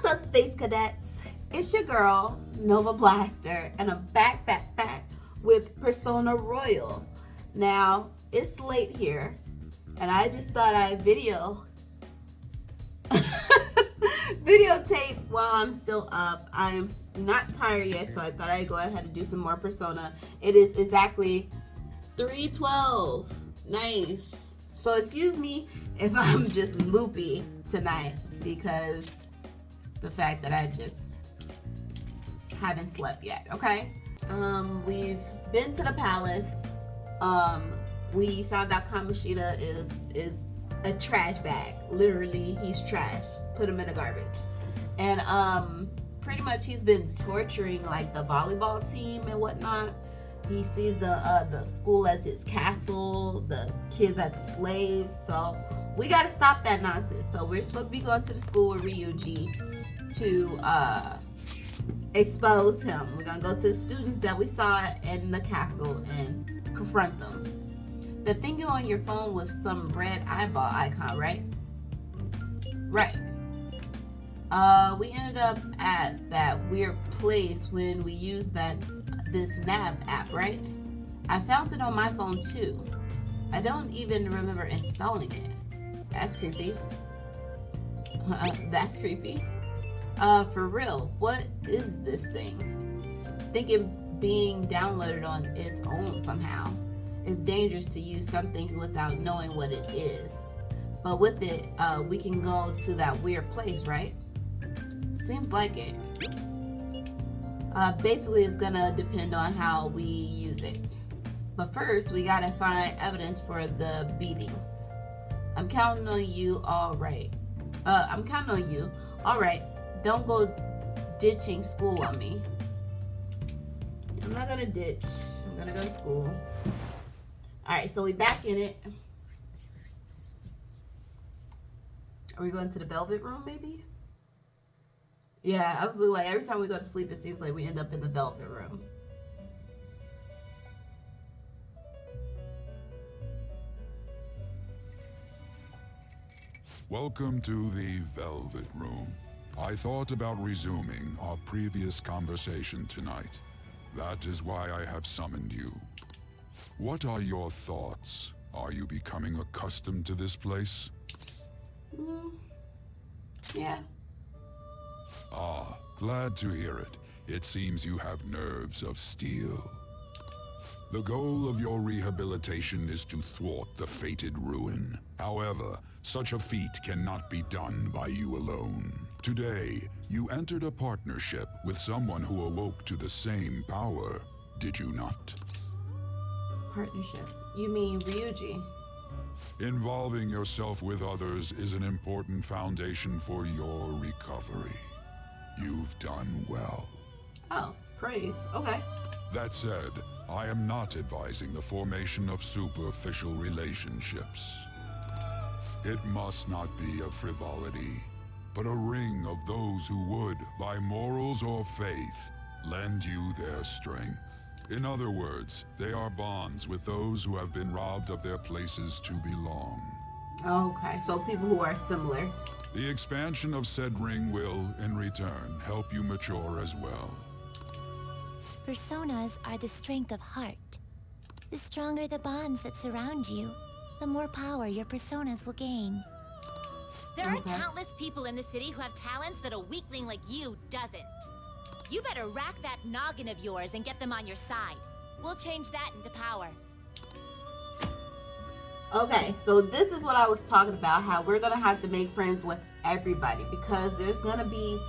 up, Space Cadets? It's your girl, NovaBlaStarr, and I'm back with Persona Royal. Now, it's late here, and I just thought I'd videotape while I'm still up. I am not tired yet, so I thought I'd go ahead and do some more Persona. It is exactly 3:12. Nice. So excuse me if I'm just loopy tonight because the fact that I just haven't slept yet, okay? We've been to the palace. We found out Kamoshida is a trash bag. Literally, he's trash. Put him in the garbage. And pretty much he's been torturing like the volleyball team and whatnot. He sees the school as his castle, the kids as slaves. So we gotta stop that nonsense. So we're supposed to be going to the school with Ryuji to expose him. We're gonna go to the students that we saw in the castle and confront them. The thing on your phone was some red eyeball icon, right? Right. We ended up at that weird place when we used this nav app, right? I found it on my phone too. I don't even remember installing it. That's creepy. That's creepy. For real, what is this thing? I think it being downloaded on its own somehow. It's dangerous to use something without knowing what it is. But with it, we can go to that weird place, right? Seems like it. Basically, it's gonna depend on how we use it. But first, we gotta find evidence for the beatings. I'm counting on you, all right. I'm counting on you. All right, don't go ditching school on me. I'm not gonna ditch. I'm gonna go to school. All right, so we back in it. Are we going to the Velvet Room, maybe? Yeah, I was like, every time we go to sleep, it seems like we end up in the Velvet Room. Welcome to the Velvet Room. I thought about resuming our previous conversation tonight. That is why I have summoned you. What are your thoughts? Are you becoming accustomed to this place? Yeah. Ah, glad to hear it. It seems you have nerves of steel. The goal of your rehabilitation is to thwart the fated ruin. However, such a feat cannot be done by you alone. Today, you entered a partnership with someone who awoke to the same power, did you not? Partnership? You mean Ryuji? Involving yourself with others is an important foundation for your recovery. You've done well. Oh, praise. Okay. That said, I am not advising the formation of superficial relationships. It must not be a frivolity, but a ring of those who would, by morals or faith, lend you their strength. In other words, they are bonds with those who have been robbed of their places to belong. Okay, so people who are similar. The expansion of said ring will, in return, help you mature as well. Personas are the strength of heart. The stronger the bonds that surround you, the more power your personas will gain. There are countless people in the city who have talents that a weakling like you doesn't. You better rack that noggin of yours and get them on your side. We'll change that into power. Okay, so this is what I was talking about, how we're going to have to make friends with everybody because there's going to be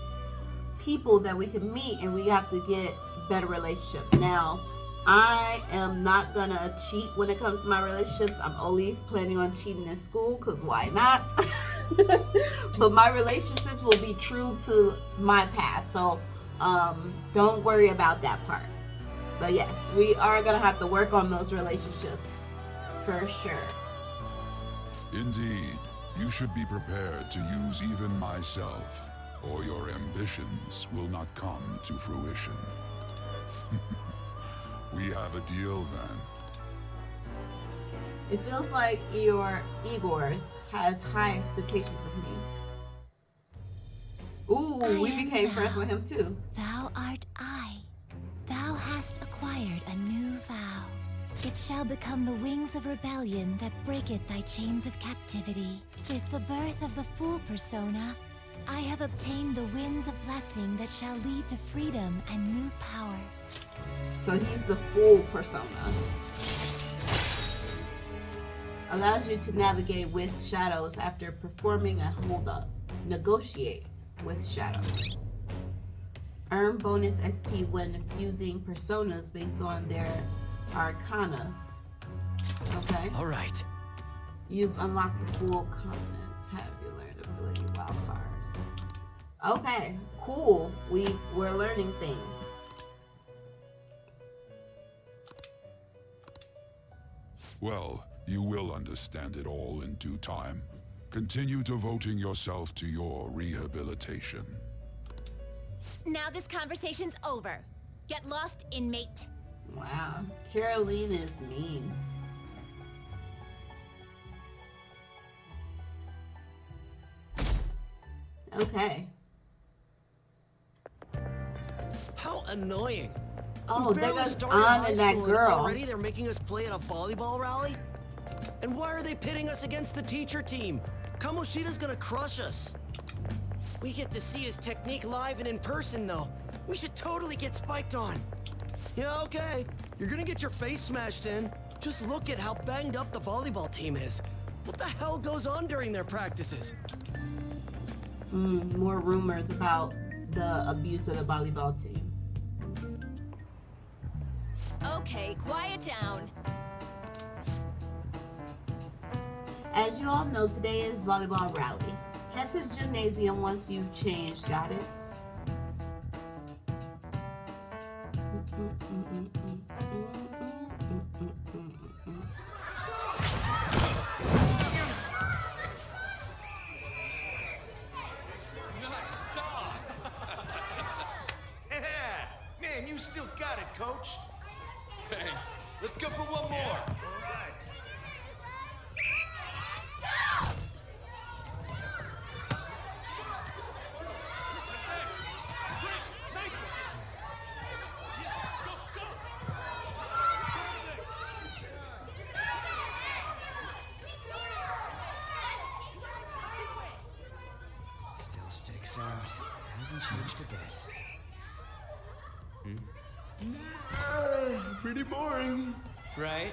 people that we can meet and we have to get better relationships. Now, I am not going to cheat when it comes to my relationships. I'm only planning on cheating in school because why not? But my relationships will be true to my past. So don't worry about that part. But yes, we are going to have to work on those relationships for sure. Indeed, you should be prepared to use even myself, or your ambitions will not come to fruition. We have a deal then. It feels like your Igor's has high expectations of me. Ooh, I we am became friends thou. with him too. Thou art I. Thou hast acquired a new vow. It shall become the wings of rebellion that breaketh thy chains of captivity. With the birth of the Fool persona, I have obtained the winds of blessing that shall lead to freedom and new power. So he's the Fool persona. Allows you to navigate with shadows after performing a hold-up. Negotiate with shadows. Earn bonus SP when fusing personas based on their arcanas. Okay. All right. You've unlocked the Fool calmness. Have you learned ability wild cards? Okay, cool. We're learning things. Well, you will understand it all in due time. Continue devoting yourself to your rehabilitation. Now this conversation's over. Get lost, inmate. Wow, Caroline is mean. Okay. How annoying. Oh, We there barely goes started Ann high and that school girl. already they're making us play at a volleyball rally? And why are they pitting us against the teacher team? Kamoshida's gonna crush us. We get to see his technique live and in person, though. We should totally get spiked on. Yeah, okay. You're gonna get your face smashed in. Just look at how banged up the volleyball team is. What the hell goes on during their practices? More rumors about the abuse of the volleyball team. Okay, quiet down. As you all know, today is volleyball rally. Head to the gymnasium once you've changed, got it? Man, you still got it, coach. Thanks. Let's go for one more. Still sticks out. Hasn't changed a bit. Pretty boring. Right?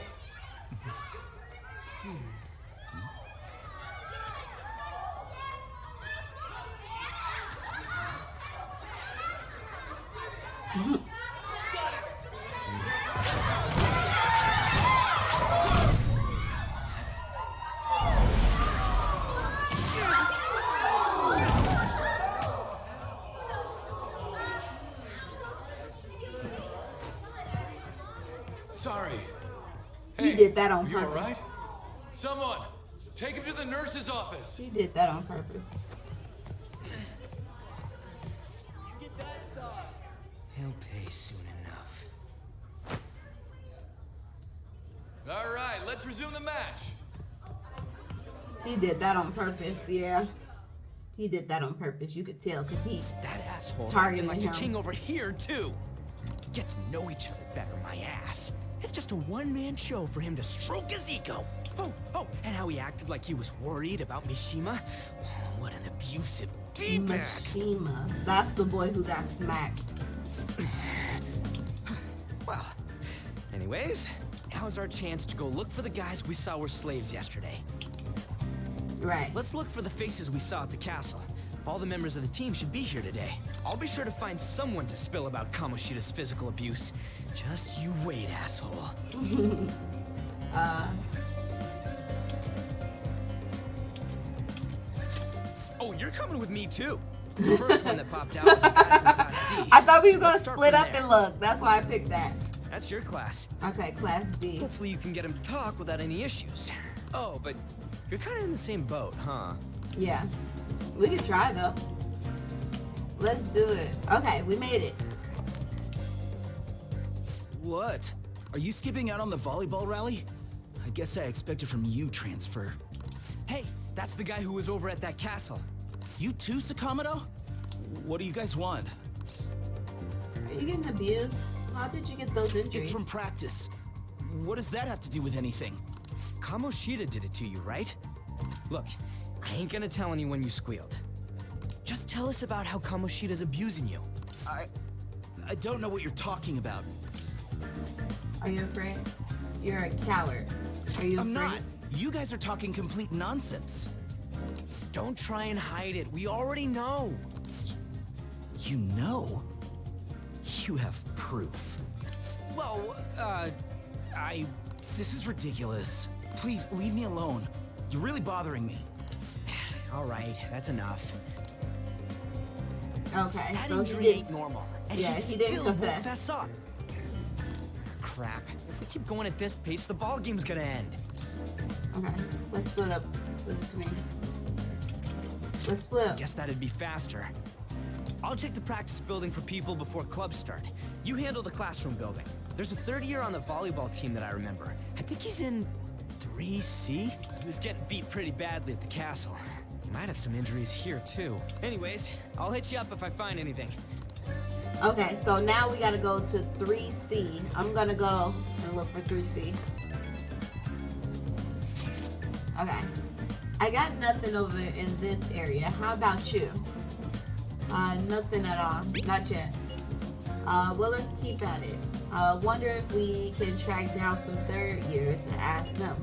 Sorry. He did that on Are you all purpose. right? Someone, take him to the nurse's office. He did that on purpose. He'll pay soon enough. All right, let's resume the match. He did that on purpose, yeah. He did that on purpose. You could tell because he That asshole's Targeting acting like a him. king over here, too. Get to know each other better, my ass. It's just a one-man show for him to stroke his ego. Oh, and how he acted like he was worried about Mishima. Oh, what an abusive D-bag. Mishima. That's the boy who got smacked. Well, anyways, now's our chance to go look for the guys we saw were slaves yesterday. Right. Let's look for the faces we saw at the castle. All the members of the team should be here today. I'll be sure to find someone to spill about Kamoshida's physical abuse. Just you wait, asshole. Oh, you're coming with me too. The first one that popped out was a guy from Class D. I thought we were So gonna let's start split from up there. and look. That's why I picked that. That's your class. Okay, Class D. Hopefully you can get him to talk without any issues. Oh, but you're kind of in the same boat, huh? Yeah. We could try though. Let's do it. Okay, we made it. What? Are you skipping out on the volleyball rally? I guess I expected from you transfer. Hey, that's the guy who was over at that castle. You too, Sakamoto? What do you guys want? Are you getting abused? How did you get those injuries? It's from practice. What does that have to do with anything? Kamoshida did it to you, right? Look, I ain't gonna tell anyone you squealed. Just tell us about how Kamoshida's abusing you. I don't know what you're talking about. Are you afraid? You're a coward. Are you I'm afraid? not. You guys are talking complete nonsense. Don't try and hide it. We already know. You know? You have proof. Well, This is ridiculous. Please, leave me alone. You're really bothering me. all right, that's enough. Okay, That so he injury did. ain't normal, and Yeah, she he didn't still confess. won't fess up. Crap. If we keep going at this pace, the ball game's gonna end. Okay, let's split up. Split it to me. Let's split up. Guess that'd be faster. I'll check the practice building for people before clubs start. You handle the classroom building. There's a third year on the volleyball team that I remember. I think he's in 3C? He was getting beat pretty badly at the castle. He might have some injuries here, too. Anyways, I'll hit you up if I find anything. Okay, so now we gotta go to 3C. I'm gonna go and look for 3C. Okay. I got nothing over in this area. How about you? Nothing at all. Not yet. Well, let's keep at it. Wonder if we can track down some third years and ask them.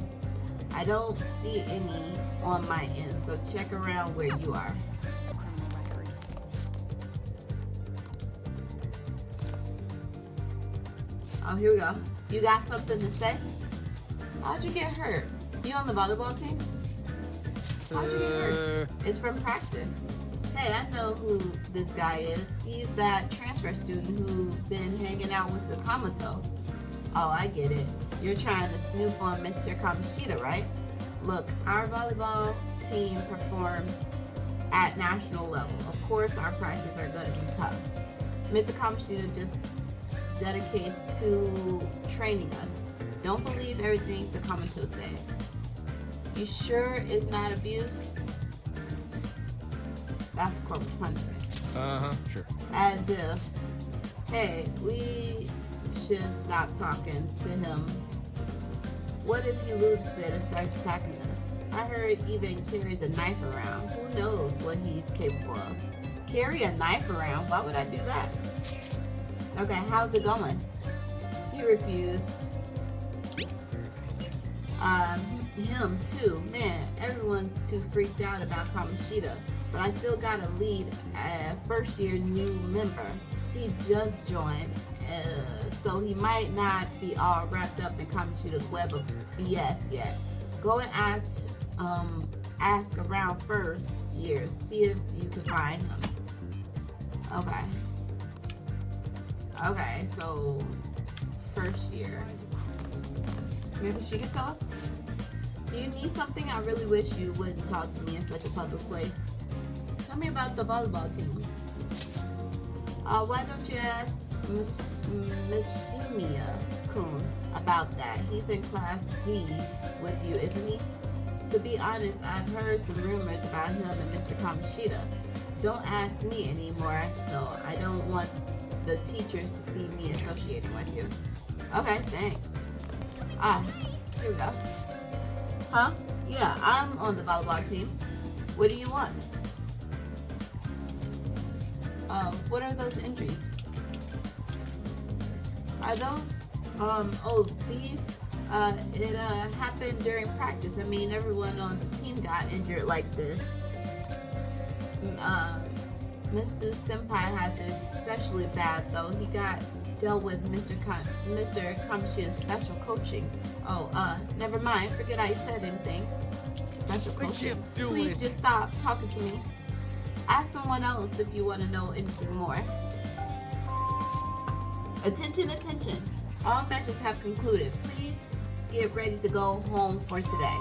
I don't see any on my end, so check around where you are. Oh, here we go. You got something to say? How'd you get hurt? You on the volleyball team? How'd you get hurt? It's from practice. Hey, I know who this guy is. He's that transfer student who's been hanging out with Sakamoto. Oh, I get it. You're trying to snoop on Mr. Kamoshida, right? Look, our volleyball team performs at national level. Of course, our practices are going to be tough. Mr. Kamoshida just dedicates to training us. Don't believe everything Sakamoto says. You sure it's not abuse? That's corporal punishment. Sure. As if, hey, we should stop talking to him. What if he loses it and starts attacking us? I heard he even carries a knife around. Who knows what he's capable of? Carry a knife around? Why would I do that? Okay, how's it going? He refused. Him too. Man, everyone's too freaked out about Kamoshida. But I still got a lead first year new member. He just joined, so he might not be all wrapped up in Kamoshida's web of BS yet. Go and ask around first years. See if you can find him. Okay. Okay, so first year. Maybe she can tell us? Do you need something? I really wish you wouldn't talk to me in such a public place. Tell me about the volleyball team. Why don't you ask Mishimiya-kun about that? He's in class D with you, isn't he? To be honest, I've heard some rumors about him and Mr. Kamoshida. Don't ask me anymore, though. I don't want the teachers to see me associating with you. Okay, thanks. Here we go. Huh? Yeah, I'm on the volleyball team. What do you want? What are those injuries? Are those, these, it happened during practice. I mean, everyone on the team got injured like this. Mr. Senpai has it especially bad, though. He got dealt with Mr. Kamoshida's special coaching. Never mind. Forget I said anything. Special coaching. Please just stop talking to me. Ask someone else if you want to know anything more. Attention, attention. All matches have concluded. Please get ready to go home for today.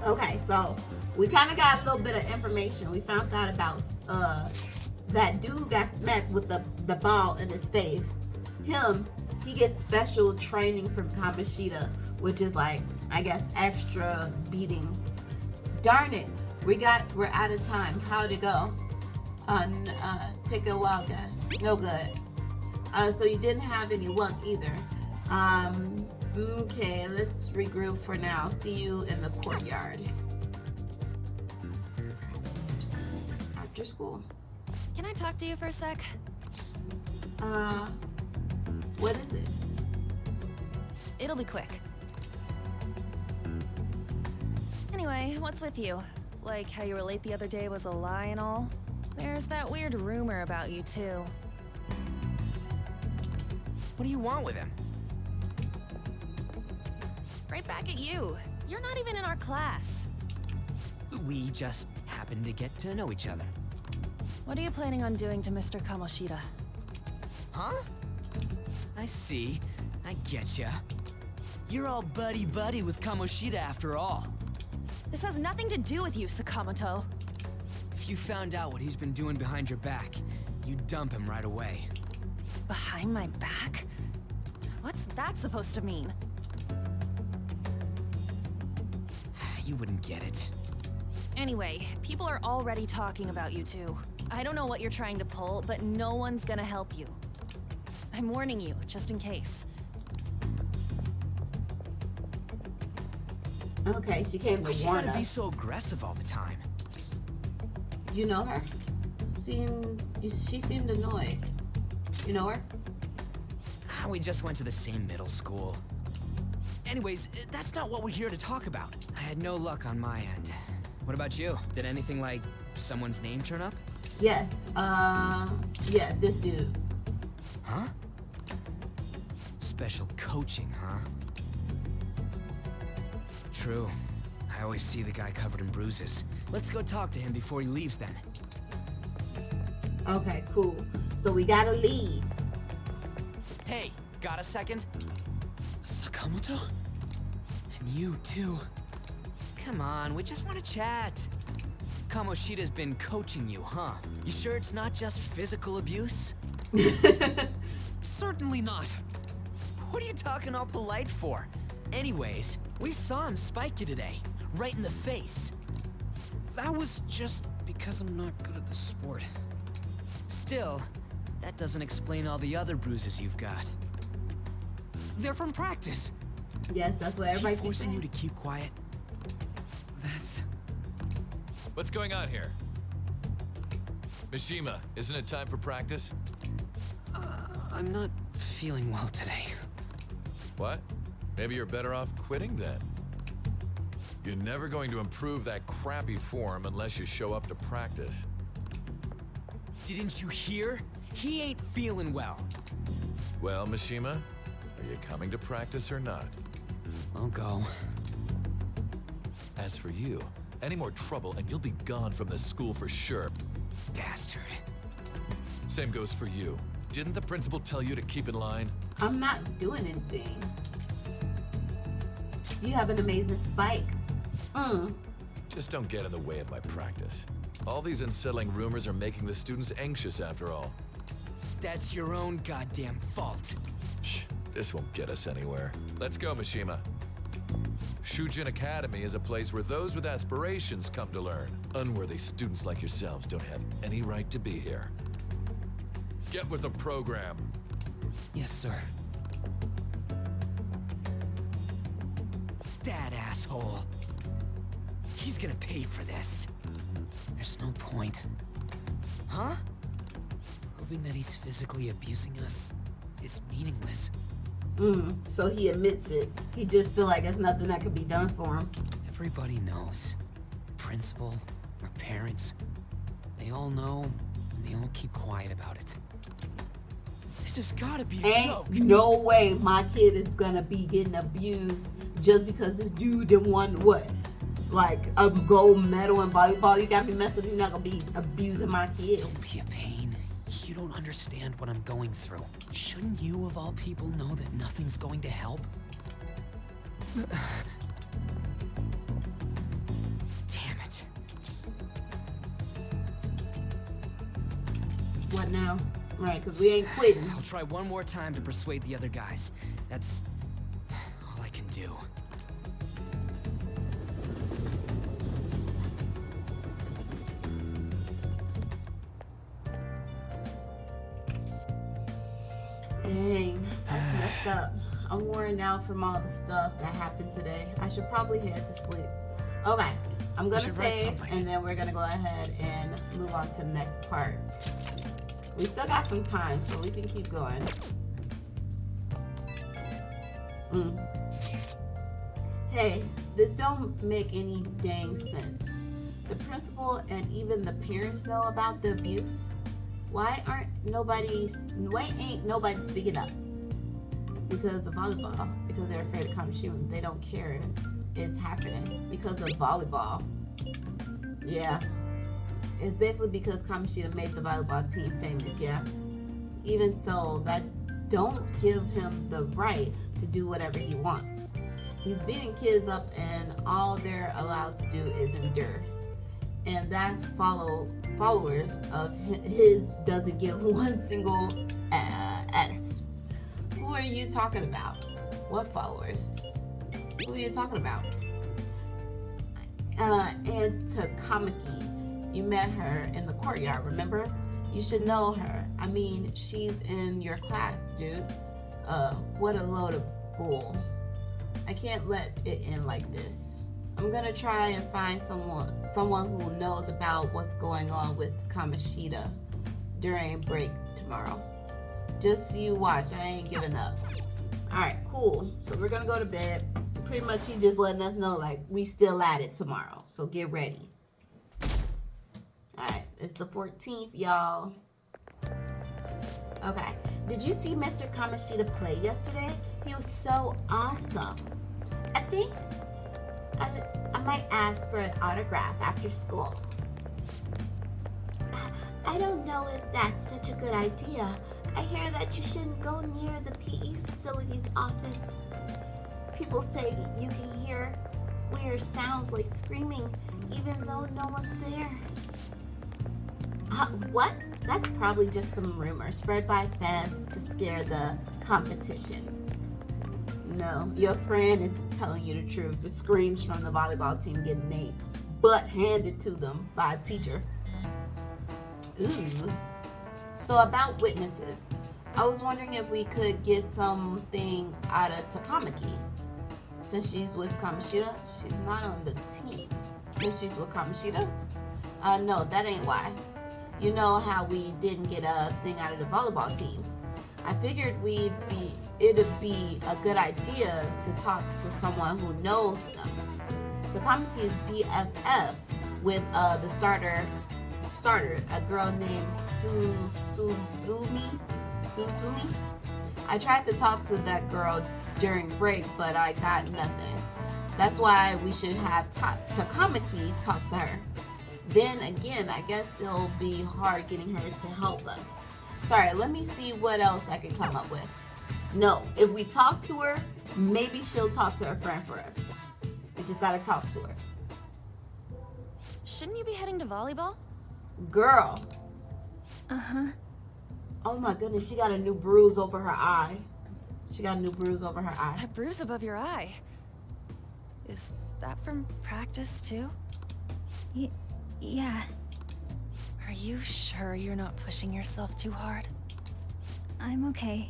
Okay, so we kind of got a little bit of information. We found out about that dude got smacked with the ball in his face. He gets special training from Kamoshida, which is like, I guess, extra beatings. Darn it, we're out of time. How'd it go? Take a wild guess. No good. So you didn't have any luck either. Okay, let's regroup for now. See you in the courtyard. After school. Can I talk to you for a sec? What is it? It'll be quick. Anyway, what's with you? Like how you were late the other day was a lie and all? There's that weird rumor about you too. What do you want with him? Right back at you. You're not even in our class. We just happened to get to know each other. What are you planning on doing to Mr. Kamoshida? Huh? I see. I getcha. You're all buddy-buddy with Kamoshida after all. This has nothing to do with you, Sakamoto. If you found out what he's been doing behind your back, you'd dump him right away. Behind my back? What's that supposed to mean? You wouldn't get it. Anyway, people are already talking about you two. I don't know what you're trying to pull, but no one's gonna help you. I'm warning you, just in case. Okay, she came Why to she warn gotta be us. so aggressive all the time? You know her? She seemed annoyed. You know her? We just went to the same middle school. Anyways, that's not what we're here to talk about. I had no luck on my end. What about you? Did anything like someone's name turn up? Yes. Yeah, this dude. Huh? Special coaching, huh? True. I always see the guy covered in bruises. Let's go talk to him before he leaves then. Okay, cool. So we gotta leave. Hey, got a second? Sakamoto? And you too. Come on, we just want to chat. Kamoshida's been coaching you, huh? You sure it's not just physical abuse? Certainly not. What are you talking all polite for? Anyways, we saw him spike you today, right in the face. That was just because I'm not good at the sport. Still, that doesn't explain all the other bruises you've got. They're from practice. Yes, that's what Is he everybody keeps forcing you saying. to keep quiet? That's... What's going on here? Mishima, isn't it time for practice? I'm not feeling well today. What? Maybe you're better off quitting then. You're never going to improve that crappy form unless you show up to practice. Didn't you hear? He ain't feeling well. Well, Mishima, are you coming to practice or not? I'll go. As for you, any more trouble and you'll be gone from this school for sure. Bastard. Same goes for you. Didn't the principal tell you to keep in line? I'm not doing anything. You have an amazing spike. Just don't get in the way of my practice. All these unsettling rumors are making the students anxious after all. That's your own goddamn fault. This won't get us anywhere. Let's go, Mishima. Shujin Academy is a place where those with aspirations come to learn. Unworthy students like yourselves don't have any right to be here. Get with the program. Yes, sir. That asshole. He's gonna pay for this. There's no point. Huh? Proving that he's physically abusing us is meaningless. So he admits it. He just feel like there's nothing that could be done for him. Everybody knows. Principal, our parents, they all know, and they all keep quiet about it. This has gotta be a Ain't joke. no way my kid is gonna be getting abused just because this dude didn't won what? Like a gold medal in volleyball. You got me messed up. You're not gonna be abusing my kid. Don't be a pain. You don't understand what I'm going through. Shouldn't you, of all people, know that nothing's going to help? Damn it. What now? Right, because we ain't quitting. I'll try one more time to persuade the other guys. That's all I can do. Dang, that's messed up. I'm worn out from all the stuff that happened today. I should probably head to sleep. Okay, I'm gonna save, and then we're gonna go ahead and move on to the next part. We still got some time, so we can keep going. Hey, this don't make any dang sense. The principal and even the parents know about the abuse. Why ain't nobody speaking up? Because the volleyball, because they're afraid of Kamishima. They don't care if it's happening because of volleyball. Yeah. It's basically because Kamishita made the volleyball team famous, yeah? Even so, that don't give him the right to do whatever he wants. He's beating kids up and all they're allowed to do is endure. And that's followers of his doesn't give one single S. Who are you talking about? What followers? Who are you talking about? And to Kamiki, you met her in the courtyard, remember? You should know her. I mean, she's in your class, dude. What a load of bull. I can't let it end like this. I'm gonna try and find someone who knows about what's going on with Kamishita during break tomorrow. Just you watch, I ain't giving up. Alright, cool. So we're gonna go to bed. Pretty much he's just letting us know like we still at it tomorrow. So get ready. Alright, it's the 14th, y'all. Okay. Did you see Mr. Kamishita play yesterday? He was so awesome. I think I might ask for an autograph after school. I don't know if that's such a good idea. I hear that you shouldn't go near the PE facility's office. People say you can hear weird sounds like screaming even though no one's there. What? That's probably just some rumor spread by fans to scare the competition. No, your friend is telling you the truth. The screams from the volleyball team getting their butt handed to them by a teacher. Ooh. So about witnesses, I was wondering if we could get something out of Takamaki. Since she's with Kamishita, she's not on the team. Since she's with Kamishita? No, that ain't why. You know how we didn't get a thing out of the volleyball team. I figured it'd be a good idea to talk to someone who knows them. Takami's BFF with the starter, a girl named Suzumi. I tried to talk to that girl during break, but I got nothing. That's why we should have Takamaki talk to her. Then again, I guess it'll be hard getting her to help us. Sorry, let me see what else I can come up with. No, if we talk to her, maybe she'll talk to her friend for us. We just gotta talk to her. Shouldn't you be heading to volleyball? Girl. Uh-huh. Oh my goodness, she got a new bruise over her eye. A bruise above your eye. Is that from practice too? Yeah. Are you sure you're not pushing yourself too hard? I'm okay.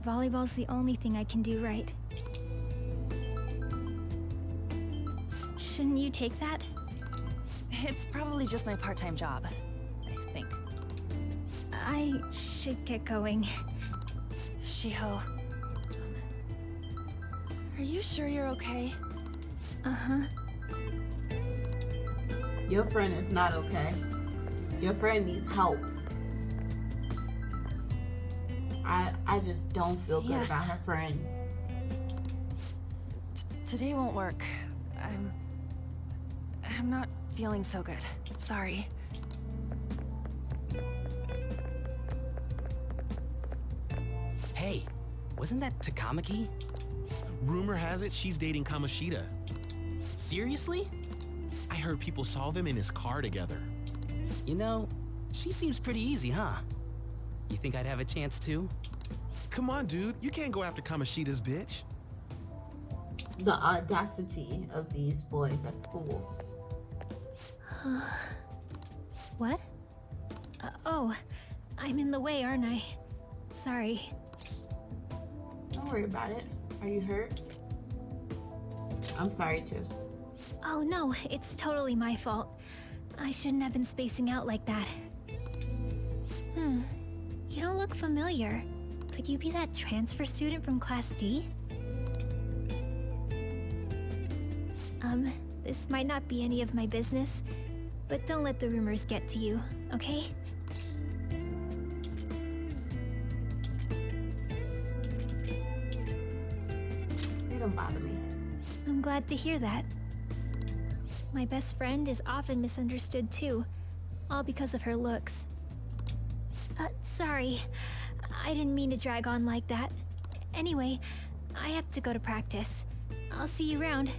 Volleyball's the only thing I can do right. Shouldn't you take that? It's probably just my part-time job, I think. I should get going. Shiho. Are you sure you're okay? Uh-huh. Your friend is not okay. Your friend needs help. I just don't feel good about her friend. Today won't work. I'm not feeling so good. Sorry. Hey, wasn't that Takamaki? Rumor has it she's dating Kamishita. Seriously? I heard people saw them in his car together. You know, she seems pretty easy, huh? You think I'd have a chance too? Come on, dude. You can't go after Kamishita's bitch. The audacity of these boys at school. What? Oh, I'm in the way, aren't I? Sorry. Don't worry about it. Are you hurt? I'm sorry too. Oh no, it's totally my fault. I shouldn't have been spacing out like that. You don't look familiar. Could you be that transfer student from Class D? This might not be any of my business, but don't let the rumors get to you, okay? They don't bother me. I'm glad to hear that. My best friend is often misunderstood too, all because of her looks. Sorry. I didn't mean to drag on like that. Anyway, I have to go to practice. I'll see you around.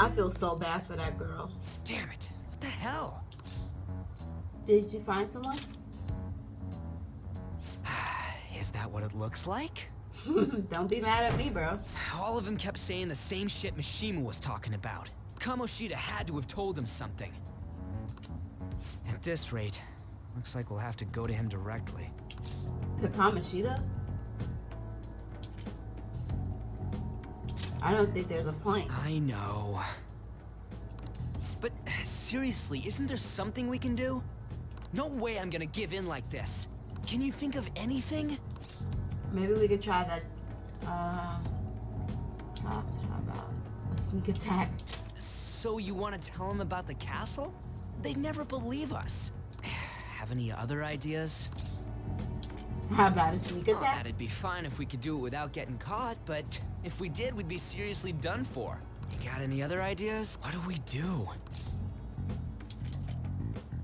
I feel so bad for that girl. Damn it. What the hell? Did you find someone? Is that what it looks like? Don't be mad at me, bro. All of them kept saying the same shit Mishima was talking about. Kamoshida had to have told him something. At this rate, looks like we'll have to go to him directly. To Kamoshida? I don't think there's a point. I know. But seriously, isn't there something we can do? No way I'm gonna give in like this. Can you think of anything? Maybe we could try that, perhaps, how about a sneak attack? So you want to tell them about the castle? They'd never believe us. Have any other ideas? How about a sneak Oh, attack? that'd be fine if we could do it without getting caught, but if we did, we'd be seriously done for. You got any other ideas? What do we do?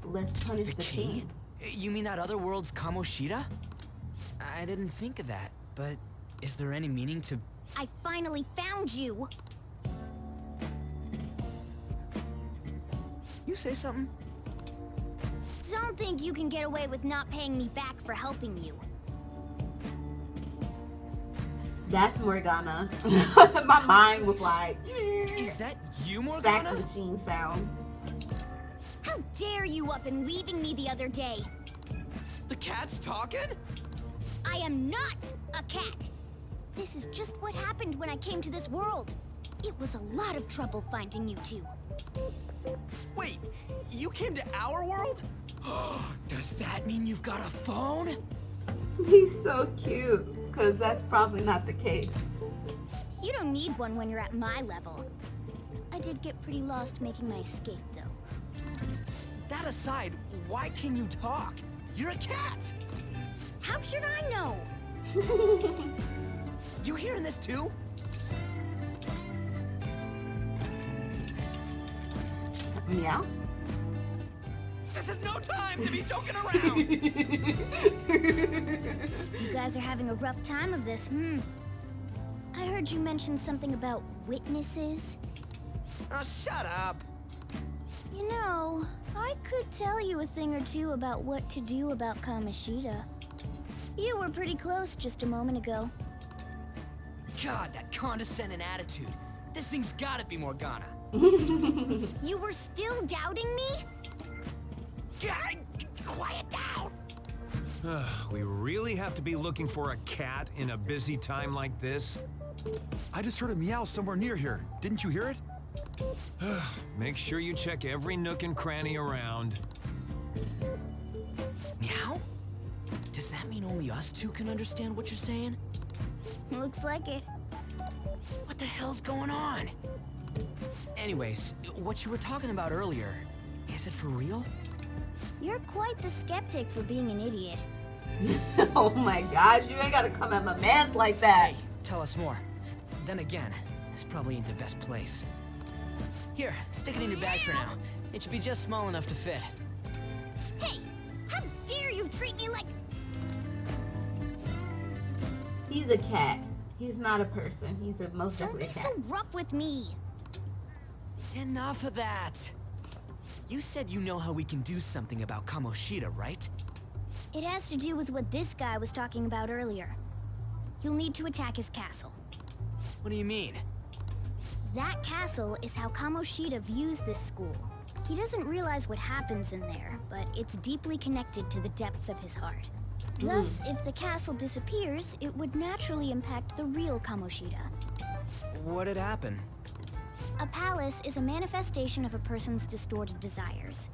Let's punish the king. You mean that other world's Kamoshida? I didn't think of that, but is there any meaning to... I finally found you! You say something? Don't think you can get away with not paying me back for helping you. That's Morgana. My mind was like... Is that you, Fax Morgana? machine sounds. How dare you up and leaving me the other day? The cat's talking? I am not a cat. This is just what happened when I came to this world. It was a lot of trouble finding you two. Wait, you came to our world? Does that mean you've got a phone? He's so cute, because that's probably not the case. You don't need one when you're at my level. I did get pretty lost making my escape, though. That aside, why can you talk? You're a cat! How should I know? You hearing this too? Meow? This is no time to be joking around! You guys are having a rough time of this, I heard you mention something about witnesses. Oh, shut up! You know, I could tell you a thing or two about what to do about Kamoshida. You were pretty close just a moment ago. God, that condescending attitude. This thing's gotta be Morgana. You were still doubting me? God, quiet down! We really have to be looking for a cat in a busy time like this? I just heard a meow somewhere near here. Didn't you hear it? Make sure you check every nook and cranny around. Meow? Does that mean only us two can understand what you're saying? Looks like it. What the hell's going on? Anyways, what you were talking about earlier, is it for real? You're quite the skeptic for being an idiot. Oh my gosh, you ain't gotta come at my mans like that. Hey, tell us more. Then again, this probably ain't the best place. Here, stick it in your bag for now. It should be just small enough to fit. Hey, how dare you treat me like... He's a cat. He's not a person. He's most Don't definitely be a cat. so rough with me. Enough of that. You said you know how we can do something about Kamoshida, right? It has to do with what this guy was talking about earlier. You'll need to attack his castle. What do you mean? That castle is how Kamoshida views this school. He doesn't realize what happens in there, but it's deeply connected to the depths of his heart. Thus, if the castle disappears, it would naturally impact the real Kamoshida. What'd happen? A palace is a manifestation of a person's distorted desires.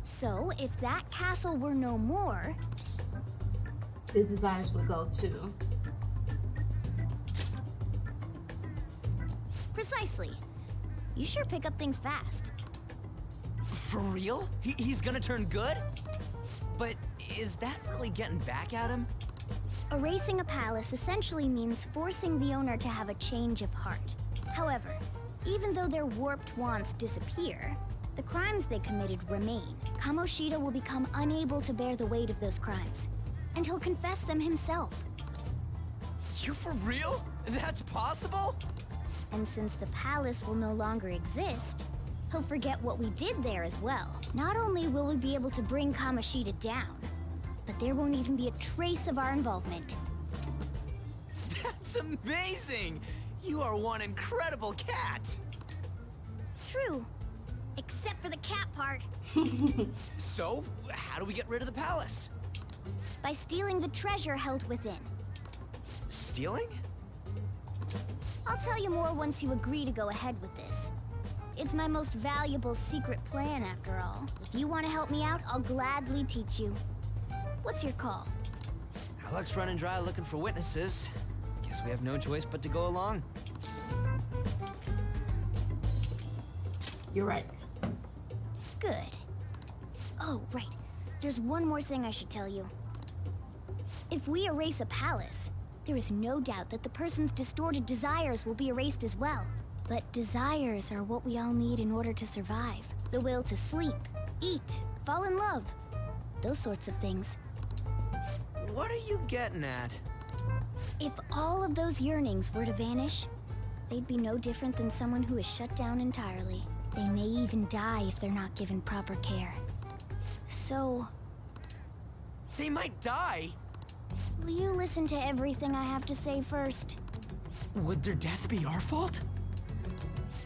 So, if that castle were no more, his desires would go too. Precisely. You sure pick up things fast. For real? He's gonna turn good? But is that really getting back at him? Erasing a palace essentially means forcing the owner to have a change of heart. However, even though their warped wants disappear, the crimes they committed remain. Kamoshida will become unable to bear the weight of those crimes, and he'll confess them himself. You for real? That's possible? And since the palace will no longer exist, he'll forget what we did there as well. Not only will we be able to bring Kamoshida down, but there won't even be a trace of our involvement. That's amazing! You are one incredible cat! True. Except for the cat part. So, how do we get rid of the palace? By stealing the treasure held within. Stealing? I'll tell you more once you agree to go ahead with this. It's my most valuable secret plan, after all. If you want to help me out, I'll gladly teach you. What's your call? Our luck's running dry looking for witnesses. Guess we have no choice but to go along. You're right. Good. Oh, right. There's one more thing I should tell you. If we erase a palace, there is no doubt that the person's distorted desires will be erased as well. But desires are what we all need in order to survive. The will to sleep, eat, fall in love. Those sorts of things. What are you getting at? If all of those yearnings were to vanish, they'd be no different than someone who is shut down entirely. They may even die if they're not given proper care. So... They might die? Will you listen to everything I have to say first? Would their death be our fault?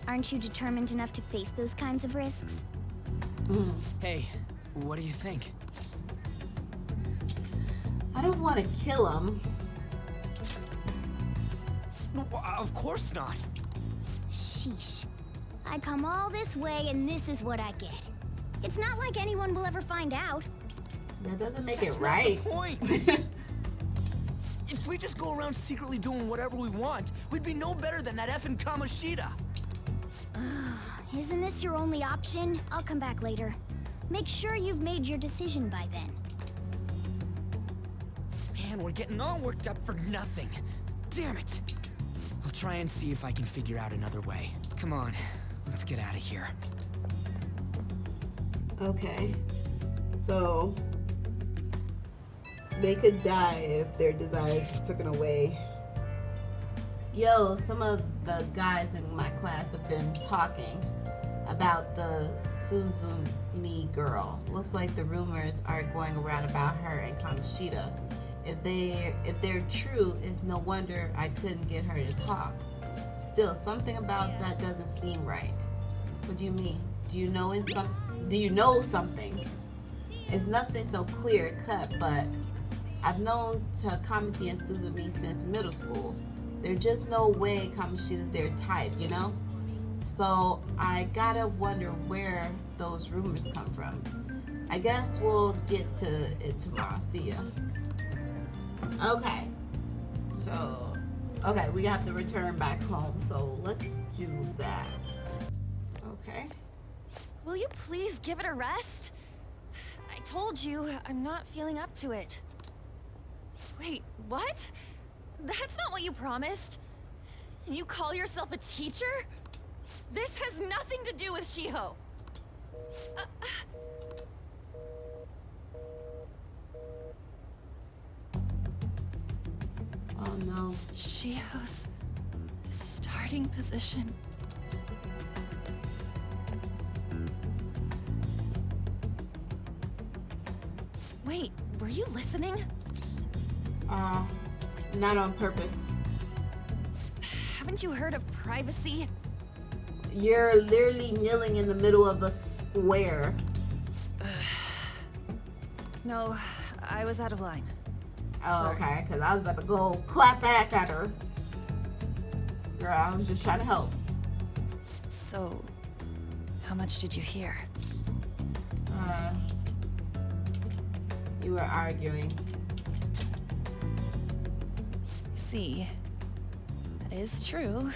Aren't you determined enough to face those kinds of risks? Hey, what do you think? I don't want to kill him. No, of course not. Sheesh. I come all this way and this is what I get. It's not like anyone will ever find out. That doesn't make That's it right. Not the point. If we just go around secretly doing whatever we want, we'd be no better than that effing Kamoshida. Isn't this your only option? I'll come back later. Make sure you've made your decision by then. Man, we're getting all worked up for nothing. Damn it. I'll try and see if I can figure out another way. Come on, let's get out of here. Okay. So... they could die if their desires were taken away. Yo, some of the guys in my class have been talking about the Suzumi girl. Looks like the rumors are going around about her and Kamoshida. If they're true, it's no wonder I couldn't get her to talk. Still, something about that doesn't seem right. What do you mean? Do you know something? It's nothing so clear cut, but I've known Takamaki and Suzumi since middle school. There's just no way Kamoshida's their type, you know? So I gotta wonder where those rumors come from. I guess we'll get to it tomorrow. See ya. Okay. So, okay, we have to return back home. So let's do that. Okay. Will you please give it a rest? I told you, I'm not feeling up to it. Wait, what? That's not what you promised. And you call yourself a teacher? This has nothing to do with Shiho. Oh no. Shiho's starting position. Wait, were you listening? Not on purpose. Haven't you heard of privacy? You're literally kneeling in the middle of a square. No, I was out of line. Oh, Sorry. okay, because I was about to go clap back at her. Girl, I was just trying to help. So, how much did you hear? You were arguing. See, that is true.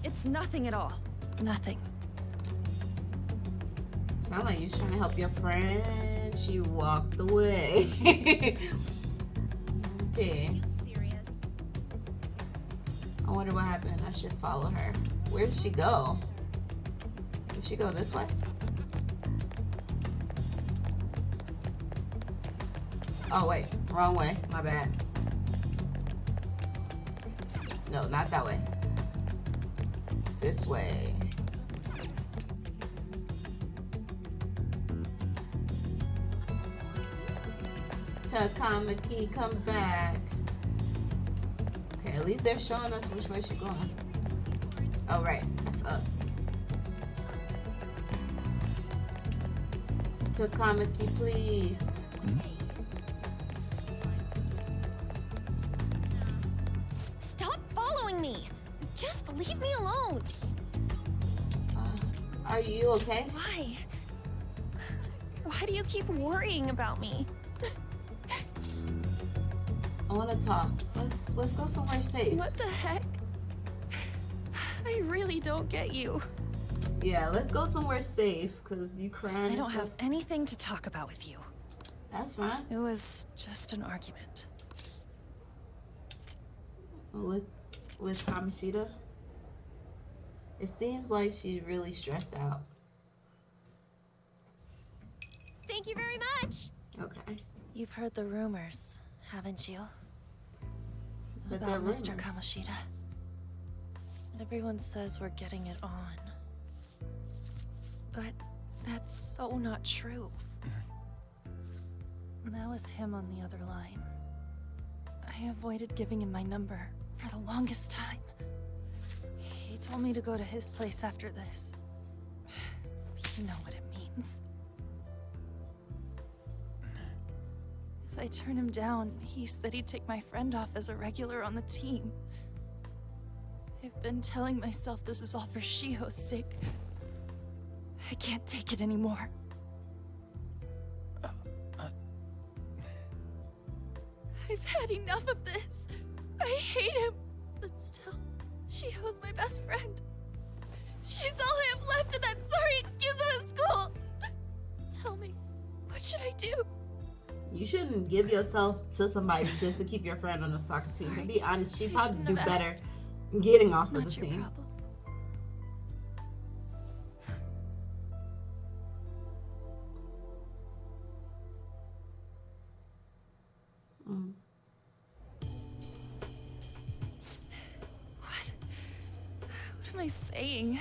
It's nothing at all. Nothing. Sound like you was trying to help your friend. She walked away. Okay. Serious? I wonder what happened. I should follow her. Where did she go? Did she go this way? Oh wait, wrong way. My bad. No, not that way. This way. Takamaki, come back. Okay, at least they're showing us which way she's going. Oh, right. That's up. Takamaki, please. Stop following me! Just leave me alone! Are you okay? Why? Why do you keep worrying about me? I want to talk. Let's go somewhere safe. What the heck? I really don't get you. Yeah, let's go somewhere safe, because you crying. I don't have anything to talk about with you. That's fine. It was just an argument. With Kamoshida? It seems like she's really stressed out. Thank you very much! Okay. You've heard the rumors, haven't you? But About they're Mr. rumors. Kamoshida. Everyone says we're getting it on. But that's so not true. That was him on the other line. I avoided giving him my number for the longest time. He told me to go to his place after this. You know what it means. If I turn him down, he said he'd take my friend off as a regular on the team. I've been telling myself this is all for Shiho's sake. I can't take it anymore. I've had enough of this. I hate him. But still, Shiho's my best friend. She's all I have left in that sorry excuse of a school. Tell me, what should I do? You shouldn't give yourself to somebody just to keep your friend on the soccer team. To be honest, she'd probably do better getting off of the team. What am I saying?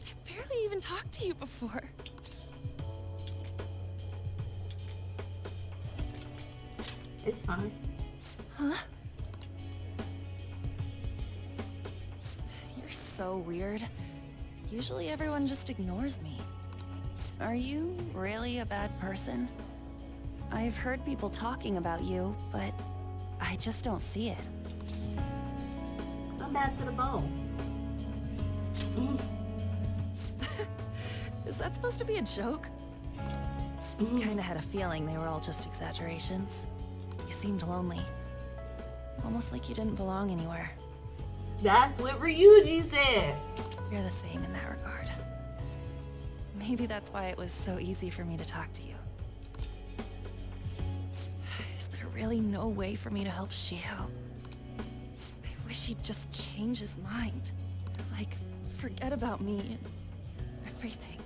I've barely even talked to you before. It's fine. Huh? You're so weird. Usually everyone just ignores me. Are you really a bad person? I've heard people talking about you, but I just don't see it. I'm bad to the bone. Is that supposed to be a joke? Kinda had a feeling they were all just exaggerations. You seemed lonely. Almost like you didn't belong anywhere. That's what Ryuji said. You're the same in that regard. Maybe that's why it was so easy for me to talk to you. Is there really no way for me to help Shiho? I wish he'd just change his mind. Like, forget about me and everything.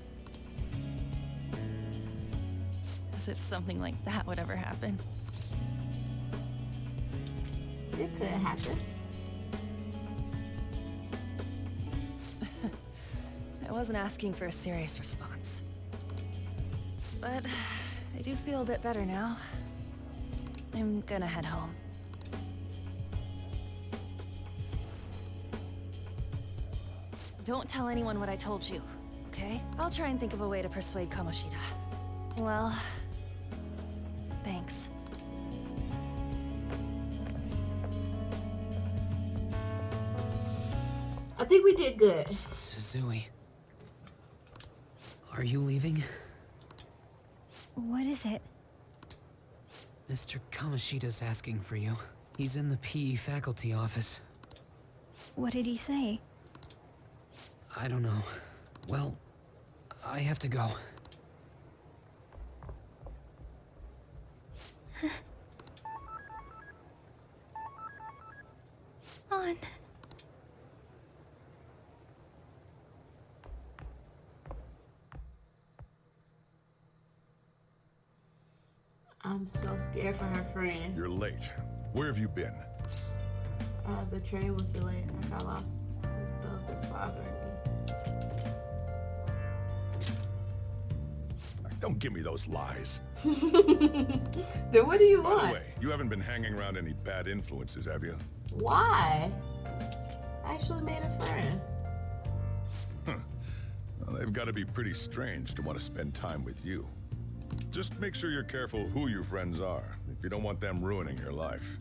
As if something like that would ever happen. It could happen. I wasn't asking for a serious response. But I do feel a bit better now. I'm gonna head home. Don't tell anyone what I told you, okay? I'll try and think of a way to persuade Kamoshida. Well, thanks. I think we did good. Suzui. Are you leaving? What is it? Mr. Kamoshida's asking for you. He's in the PE faculty office. What did he say? I don't know. Well, I have to go. On. I'm so scared for her friend. You're late. Where have you been? The train was delayed. I got lost. Stuff is bothering me. Don't give me those lies. Then what do you By want? the way, you haven't been hanging around any bad influences, have you? Why? I actually made a friend. Well, they've got to be pretty strange to want to spend time with you. Just make sure you're careful who your friends are, if you don't want them ruining your life.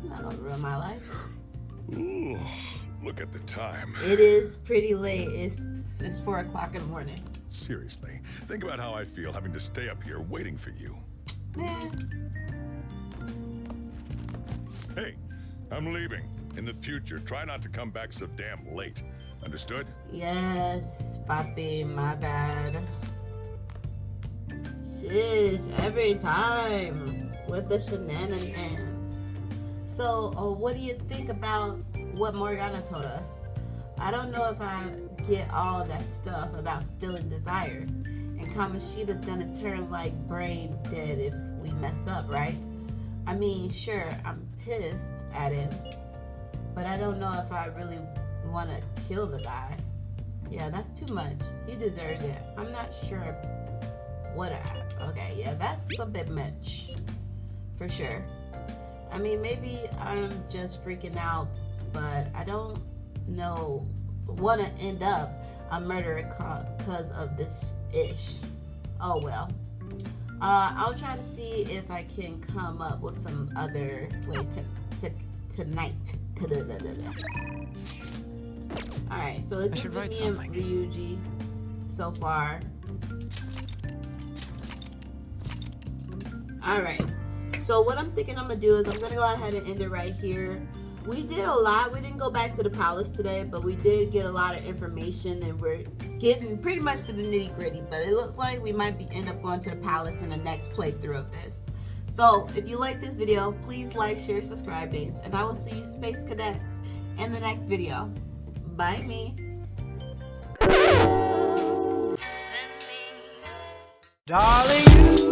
I'm not gonna ruin my life. Ooh, look at the time. It is pretty late. It's 4 o'clock in the morning. Seriously, think about how I feel having to stay up here waiting for you. Hey, I'm leaving. In the future, try not to come back so damn late. Understood? Yes, papi, my bad. Shish, every time with the shenanigans. So, what do you think about what Morgana told us? I don't know if I get all that stuff about stealing desires. And Kamoshida's gonna turn like brain dead if we mess up, right? I mean, sure, I'm pissed at him, but I don't know if I really want to kill the guy. Yeah, that's too much. He deserves it. I'm not sure what okay, yeah, that's a bit much. For sure. I mean, maybe I'm just freaking out, but I don't know, want to end up a murderer because of this ish. Oh well. I'll try to see if I can come up with some other way tonight. Alright, so it's just me and Ryuji so far. Alright, so what I'm thinking I'm going to do is I'm going to go ahead and end it right here. We did a lot. We didn't go back to the palace today, but we did get a lot of information, and we're getting pretty much to the nitty gritty. But it looks like we might end up going to the palace in the next playthrough of this. So if you like this video, please like, share, subscribe, babes, and I will see you Space Cadets in the next video. Bye, me. Darling, you